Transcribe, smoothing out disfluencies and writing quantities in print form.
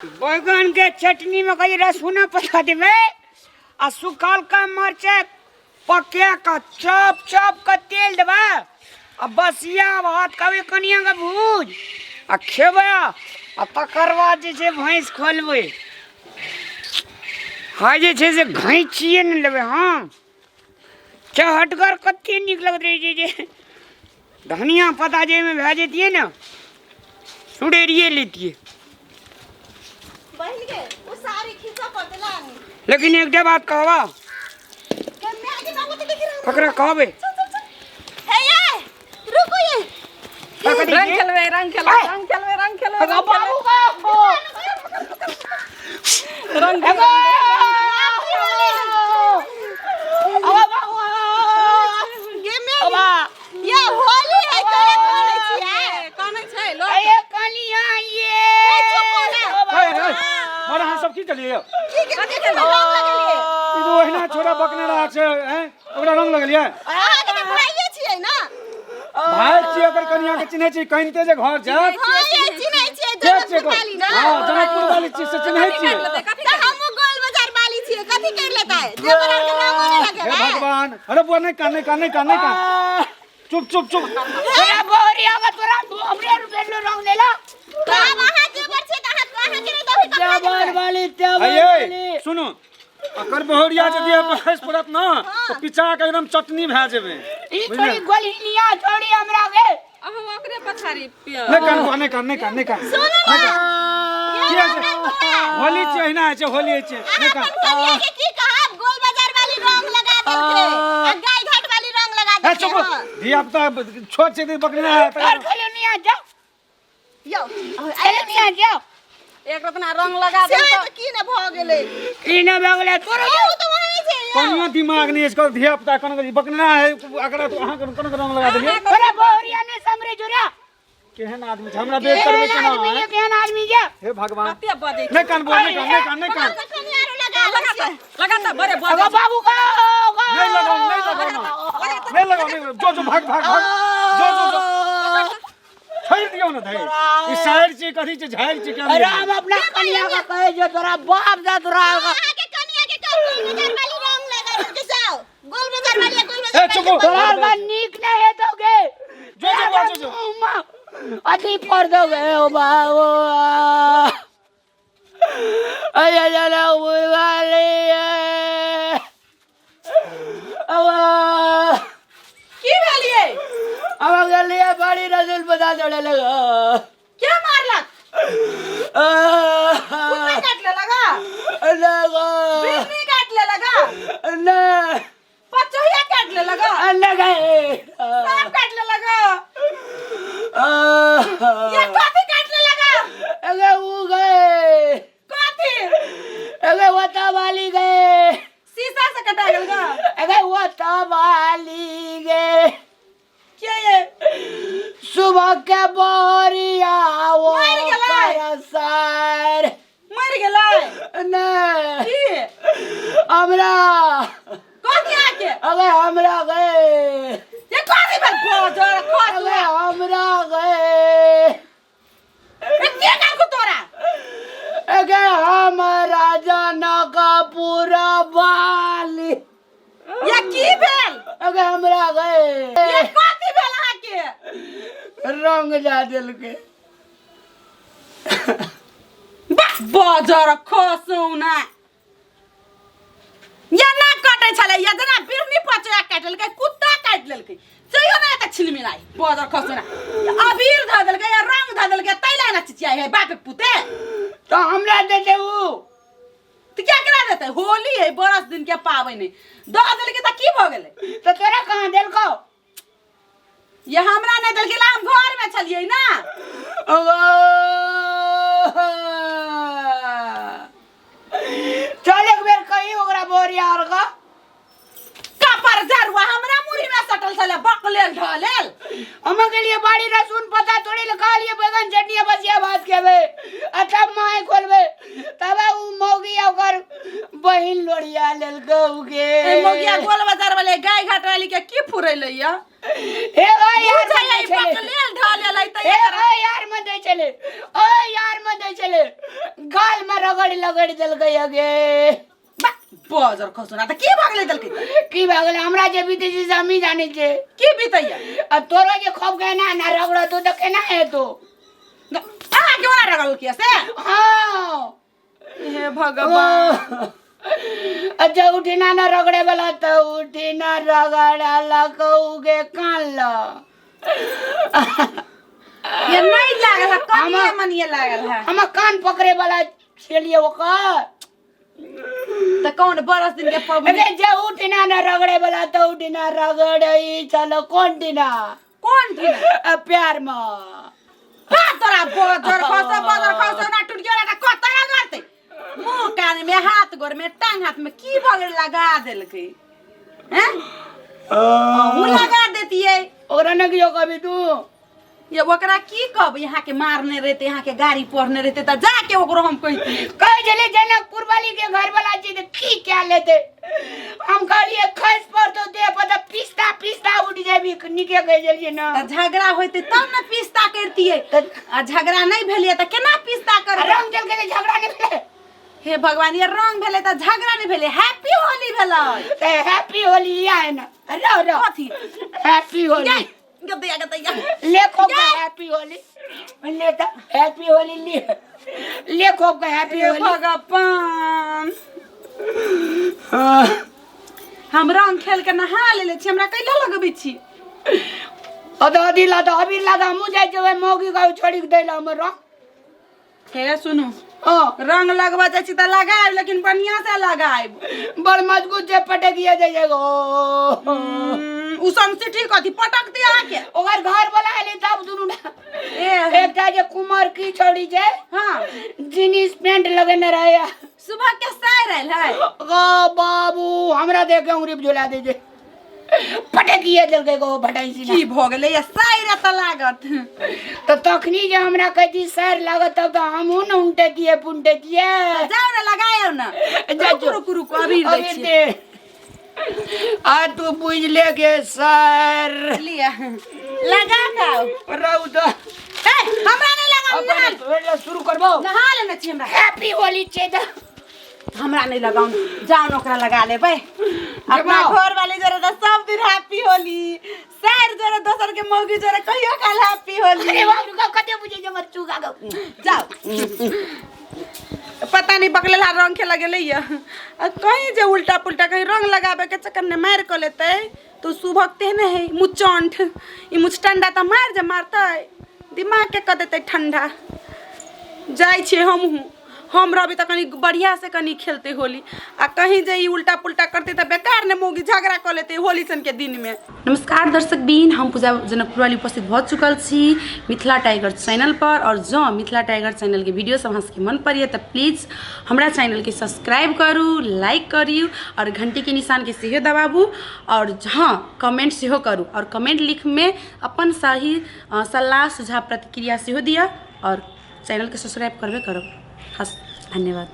बैगन के चटनी में कई रसुना पता देवे आ सुखाल का मरचे पके का चप चप का तेल देवा आ बसिया भात कभी कनिया का भूज आ खेबे आ तकर बाद जे छै भैंस खोलबे हां जे छै से घैंचिए न लेबे हां चहटगर कते निक लगत रही जे धनिया पता जे में भे जेतिए न सुडेरिए लेतिए वो सारी खींचा पड़ला लेकिन एक बात कहवा ककरा कहबे हे ये रुको ये रंग खेलवे बाबू का रंग ये होली है कौन छै लोग अरे कलिया ये मारा हां सब की चलिए कथि के रंग लगलिए ई जो ओहिना छोरा बकने रहा छै हैं ओकरा रंग लगलिए अहाँ के भाईये छियै ना भाई छी अगर कनिया के चिन्है छी कहिनते जे घर जात हां ये चिन्है छियै जनकपुर वाली ना हां जनकपुर वाली चीज से चिन्है छी तो हम गोल बाजार वाली छियै कथि कर लेता है देवरा के रंग नहीं लगे हे भगवान अरे बुआ नहीं कान चुप तोरा बोरिया का तोरा हमरे रुपए लो रंग लेला तो अब अहाँ जेबर छै त अहाँ के नहीं दही जबर वाली आइए सुनो अकर बहरिया जदी बहस पड़त ना तो पिचा के एकदम चटनी भे जेबे ई थोड़ी गोलिनिया छोड़ी हमरा के अब हम ओकरे पछारी पिया नहीं कान सुनो ना ये होली छै ना छै होली छै नहीं कान कनिया के की कहब गोल बाजार वाली रंग लगा देलके आ गाय घाट वाली रंग लगा है देलके चुप धिया पुता छोट से बकने है और कलिया जाओ यो कलिया जाओ एक रत्ना रंग लगा दे से तो की न भ गेलै की न बगले तोरा ओ तो वही छै कनिया दिमाग नहीं इसको धिया पुता कन बकना है अगर तो अहाँ कन रंग लगा देलिए तोरा बोरिया ने समरे जोरा केहन आदमी छै हमरा बेइज्जत करबे केना है केहन आदमी जे हे भगवान कते बदे नहीं कान बोल नहीं कान कनियारो लगा लगाता बड़े अगो बदे बाबू का नहीं लगाओ जो भाग जो छोड़ दियो ना भाई ई साइड से कथि से झाड़ से क्या अरे हम अपना कन्या का कहे जो तोरा बाप दा तोरा आगे कनिया के गोल बाजार वाली रंग लगा देलके साव गोल बाजार वाली गोल ए बाजार चुप तोरा का नीक नहीं है तो गे जो अति पर दो गए ओ बाबू अरे जरा वाले अब की भेलिए अब गलिए बड़ी रसूल पता चले लगा क्या मारला कुत्ता काट ले लगा बिल्ली काट ले लगा ना पचोहिया काट ले लगा सांप काट ले लगा ये कथी काट ले लगा अगे वो गए कथी अगे वो वाली गए शीशा से कटा गेल गा अगे वो वाली गए के ये सुबह के बोरिया वो मर गेलै। सर मर गेलै नहीं की हमरा कथी आके अगे हमरा गए ये कथी भेल बोझर अगे खोज हमरा गए के काट को तोरा अगे हमरा जाना का पूरा बाली ये की भेल अगे हमरा गए ये कथी भेल आके रंग जा दिल के बोझर खोसुना ये ना काटे छले ये जना बिरनी पचया काट लेलकै कुत्ता काट लेलकै चाहियो ना त छिलमिलाई बोझर खोसुना अबीर ध देलकै या रंग ध देलकै तैला ना चिचिया है बाप पुते तो हमरा दे दे वो तो क्या करा देते होली है बरस दिन के पावन है द देलकै त की भ गेलै तो तोरा कहां दिल को ये हमरा नहीं देलकै हम घर में छलिए ना चल एक बेर कही ओकरा बोरिया और का कपर जरुआ हमरा मुरी में सटल छले बकलेल ढलेल हम के लिए बाड़ी रसून पता थोड़ी लगा लिए बैगन चटनी बसिया भात केबे अच्छा माय खोलबे तबे उ मौगी ओकर बहिन लोड़िया लेल गऊ के ए मोगिया गोल बाजार वाले गाय घाट वाली के की फुरैले या ए ओ यार बुझाई चले पकलेल ढाले लै त ए ओ यार मत चले ओ यार मत चले गाल में रगड़ दल गई अगे बजर खसुना त के भागले दलकै की भागल हमरा जे बीते जे हमी जाने छे के बितैया अब तोरो जे खप गए ना रगड़ तो केना है तो आ के ओना रगल किया से हां हे भगवान अच्छा उठिना ना रगड़े वाला तो उठिना रगड़ा लगे कान ल ये नहीं लागल है कनिए मनिए लागल है हम कान पकड़े वाला छलिए ओकर त कौन बरस दिन के पब अरे जे उठिना ना रगड़े वाला तो उठिना रगड़ई चलो कौन दिना कौन थी प्यार में पा तोरा बजर खस ना टूट गया ना कतरा करते मुंह कान में हाथ गोर में टांग हाथ में की भगड़ लगा देलकै हैं वो लगा देती है और न कियो कभी तू ये ओकरा की कब यहाँ के मारने रहते यहाँ के गाड़ी पढ़ने रहते त जाके ओकरो हम कहती कह चले जनकपुर वाली के घर वाला चीज की क्या लेते हम कहलिए खस पर तो दे पर पिस्ता उठ जाबी निके गए जलिए ना त झगड़ा होते तब न पिस्ता करती है आ झगड़ा नहीं भेलिए त केना पिस्ता कर रंग जल के झगड़ा नहीं भेले हे भगवान ये रंग भेले त झगड़ा नहीं भेले हैप्पी होली भेलै ते हैप्पी होली है ना रो कथी हैप्पी होली गदैया लेखो का हैप्पी होली लेता हैप्पी होली लेखो का हैप्पी होली भगवान हम रंग खेल के नहा लेले छी हमरा कैला लगबी छी अदादी लदा अभी लदा मुझे जो मोगी का छोड़ी देला हमरा हे सुनु हां रंग लगवा चाची त लगाए लेकिन बढ़िया से लगाए बड़ मजबूत जे पटकिया जाएगो उसन से ठीक होती पटक दिया के ओकर घर वाला आले तब दुनु ए एकटा जे कुमार की छोड़ी जे हां जीन्स पैंट लगने रहे सुबह के साय रहल है ओ बाबू हमरा देखे उंगली झुला दे जे पटकिया जल गए गो भटाई सी की भ गेले ये साय रे त लागत तो तखनी जे हमरा कथी सर लागत तब तो हमहु न उंटे दिए पुंटे दिए जाओ ना लगायो ना जा रुक अभी दे छी आ तू बुझ ले के सर लिया लगा खाओ रहू तो ए हमरा नहीं लगाऊ पहले शुरू करबो नहा लेना छी हमरा हैप्पी होली छे तो हमरा नहीं लगाऊ जाओ ओकरा लगा ले भाई अपना घर वाले जरा तो सब दिन हैप्पी होली सर जरा दोसर के मौगी जरा कहियो काल हैप्पी होली अरे बाबू का कते बुझे जे मर चुका गो जाओ पता नहीं बकलेला रंग खेला गेले या कहीं जे उल्टा पुल्टा कहीं रंग लगावे के चक्कर में मार को लेते तो सुभगते नहीं है मुचंठ ई मुचटंडा त मार जे मारते दिमाग के क देते ठंडा जाई छे हम रवि त कनी बढ़िया से कनी खेलते होली आ कहीं जे उल्टा पुल्टा करते त बेकार ने मोगी झगड़ा कर लेते होली सन के दिन में। नमस्कार दर्शक बीन, हम पूजा जनकपुर वाली उपस्थित भ चुकल छी मिथिला टाइगर चैनल पर। और जो मिथिला टाइगर चैनल के वीडियो सब के मन पड़िए तो प्लीज़ हमारा चैनल के सब्सक्राइब करूँ, लाइक करियो और घंटी के निशान के सेहो दबाबू और हाँ कमेंट सेहो करूँ और कमेंट लिख में अपन सही सलाह सुझाव प्रतिक्रिया सेहो दिया और चैनल के सब्सक्राइब करबे करो। धन्यवाद।